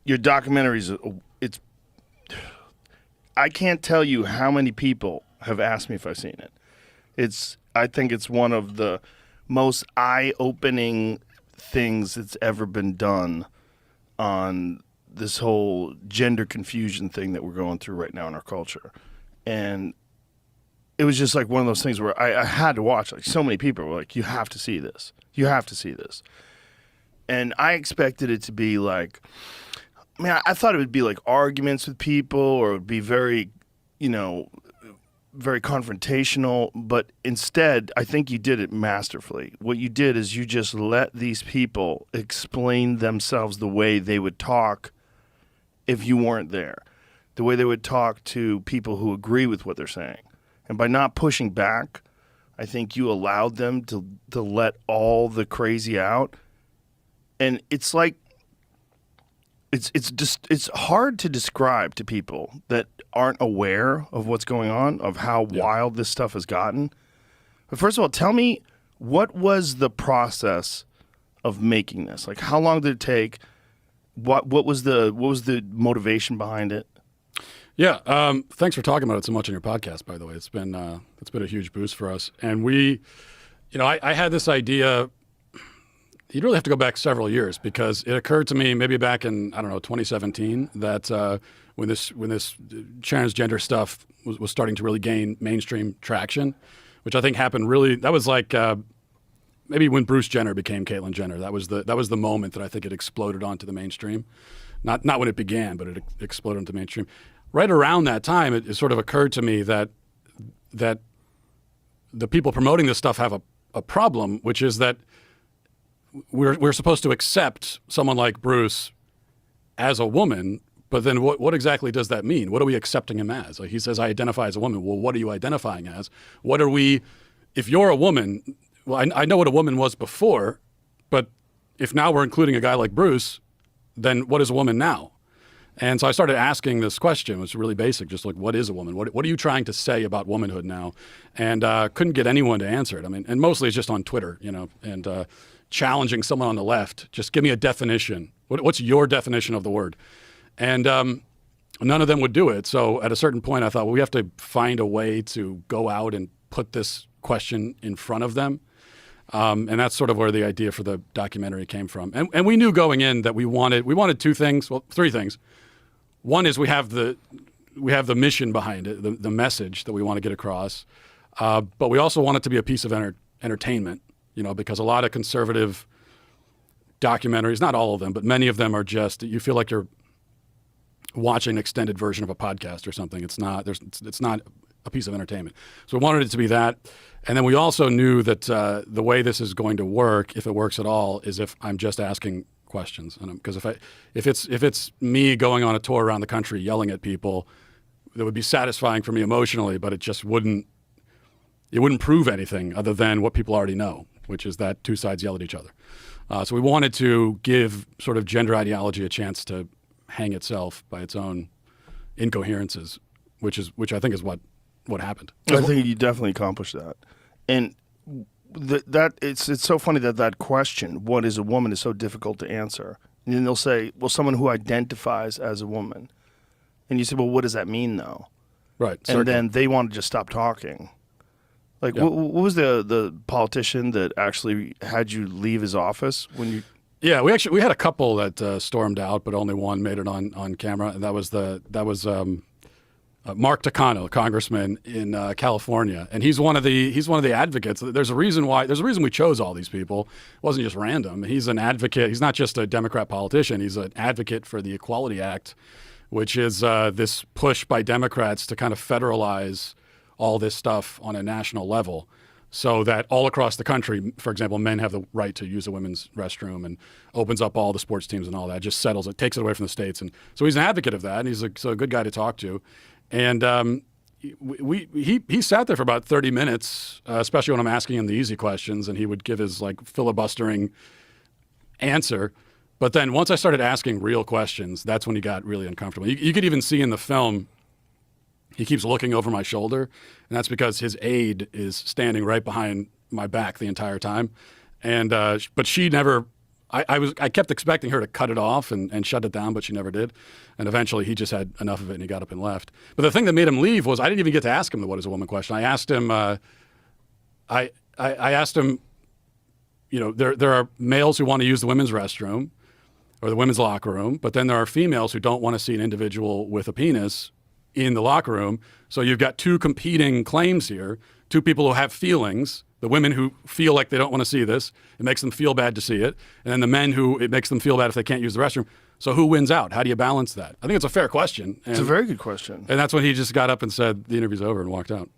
your documentaries, I can't tell you how many people have asked me if I've seen it. I think it's one of the most eye-opening things that's ever been done on this whole gender confusion thing that we're going through right now in our culture. And it was just like one of those things where I had to watch. Like, so many people were like, you have to see this. You have to see this. And I expected it to be like, I thought it would be like arguments with people, or it would be very, very confrontational. But instead, I think you did it masterfully. What you did is you just let these people explain themselves the way they would talk if you weren't there, the way they would talk to people who agree with what they're saying. And by not pushing back, I think you allowed them to let all the crazy out. And it's like, it's hard to describe to people that aren't aware of what's going on, of how wild this stuff has gotten. But first of all, tell me, what was the process of making this? Like, how long did it take? What was the motivation behind it? Yeah, thanks for talking about it so much on your podcast, by the way. It's been a huge boost for us. And we, I had this idea. You'd really have to go back several years, because it occurred to me maybe back in, 2017, that when this transgender stuff was starting to really gain mainstream traction, which I think happened really, that was like maybe when Bruce Jenner became Caitlyn Jenner. That was the moment that I think it exploded onto the mainstream. Not when it began, but it exploded onto the mainstream. Right around that time, it sort of occurred to me that the people promoting this stuff have a problem, which is that we're supposed to accept someone like Bruce as a woman, but then what exactly does that mean? What are we accepting him as? Like, he says, I identify as a woman. Well, what are you identifying as? What are we, if you're a woman, well, I know what a woman was before, but if now we're including a guy like Bruce, then what is a woman now? And so I started asking this question, which was really basic, just like, what is a woman? What are you trying to say about womanhood now? And couldn't get anyone to answer it. I mean, and mostly it's just on Twitter, and challenging someone on the left. Just give me a definition. What's your definition of the word? And none of them would do it. So at a certain point, I thought, well, we have to find a way to go out and put this question in front of them. And that's sort of where the idea for the documentary came from. And we knew going in that we wanted two things, well, three things. One is we have the mission behind it, the message that we want to get across. But we also want it to be a piece of entertainment, because a lot of conservative documentaries, not all of them, but many of them are just, you feel like you're watching an extended version of a podcast or something. It's not a piece of entertainment. So we wanted it to be that. And then we also knew that the way this is going to work, if it works at all, is if I'm just asking questions. Because if it's me going on a tour around the country yelling at people, that would be satisfying for me emotionally, but it wouldn't prove anything other than what people already know, which is that two sides yell at each other. So we wanted to give sort of gender ideology a chance to hang itself by its own incoherences, which I think is what happened. I think you definitely accomplished that. And that it's so funny that question, what is a woman, is so difficult to answer. And then they'll say, well, someone who identifies as a woman. And you say, well, what does that mean, though? Right. And certainly. then they want to just stop talking. Like, Yeah. what was the politician that actually had you leave his office when you? Yeah, we had a couple that stormed out, but only one made it on camera, and that was Mark Takano, congressman in California, and he's one of the advocates. There's a reason we chose all these people. It wasn't just random. He's an advocate. He's not just a Democrat politician. He's an advocate for the Equality Act, which is this push by Democrats to kind of federalize all this stuff on a national level, so that all across the country, for example, men have the right to use a women's restroom, and opens up all the sports teams and all that, just settles it, takes it away from the states. And so he's an advocate of that, and he's a good guy to talk to. And he sat there for about 30 minutes, especially when I'm asking him the easy questions, and he would give his like filibustering answer. But then once I started asking real questions, that's when he got really uncomfortable. You could even see in the film, he keeps looking over my shoulder, and that's because his aide is standing right behind my back the entire time. And but she never I kept expecting her to cut it off and shut it down, but she never did. And eventually he just had enough of it and he got up and left. But the thing that made him leave was I didn't even get to ask him the what is a woman question. I asked him, I asked him, you know, there are males who want to use the women's restroom or the women's locker room, but then there are females who don't want to see an individual with a penis in the locker room. So you've got two competing claims here, two people who have feelings, the women who feel like they don't want to see this, it makes them feel bad to see it, and then the men who it makes them feel bad if they can't use the restroom. So who wins out? How do you balance that? I think it's a fair question. It's a very good question. And that's when he just got up and said the interview's over and walked out.